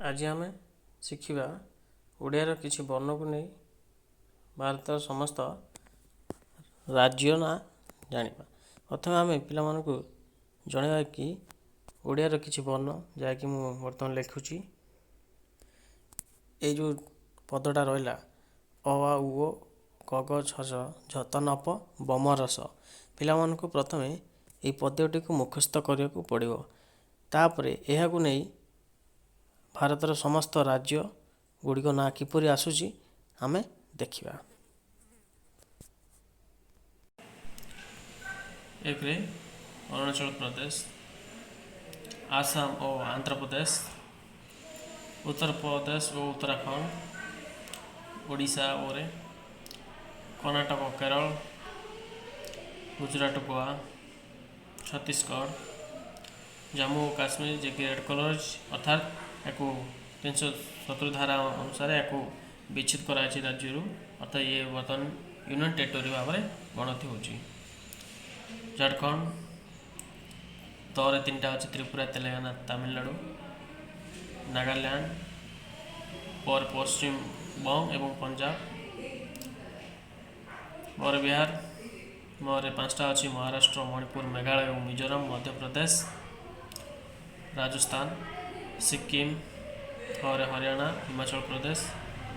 आज आम शिखा ओडियार किसी वर्ण को नहीं भारत समस्त राज्य ना जाना। प्रथम आम पिला जनवा कि ओडियार किसी वर्ण जहाँकि मुझे बर्तमान लिखुची ये जो पदटा रहा अ आ उ ओ क ग छ छ झ न प बम रस पिला प्रथमे ये पद्यटी को मुखस्थ करने को पड़ो। तापर यह नहीं भारतर समस्त राज्य गुड़िक ना किपरि आसूची आमे देखिबा। एक अरुणाचल प्रदेश, आसाम और आंध्र प्रदेश, उत्तर प्रदेश और उत्तराखंड, ओडिशा और कर्नाटक और केरल, गुजरात गोवा, छत्तीसगढ़, जम्मू और काश्मीर जे कि रेड कलर अर्थात या 370 धारा अनुसार या विच्छेद कराई राज्य अर्थात ये बर्तमान यूनियन टेरिटोरी भाव में गणति हो। झारखंड तौर 3टा अच्छे त्रिपुरा, तेलंगाना, तमिलनाडु, नागालैंड और पश्चिम बंग एवं पंजाब और बिहार मोर 5टा अच्छी महाराष्ट्र, मणिपुर, मेघालय और मिजोरम, मध्य प्रदेश, राजस्थान, सिक्किम और हरियाणा, हिमाचल प्रदेश,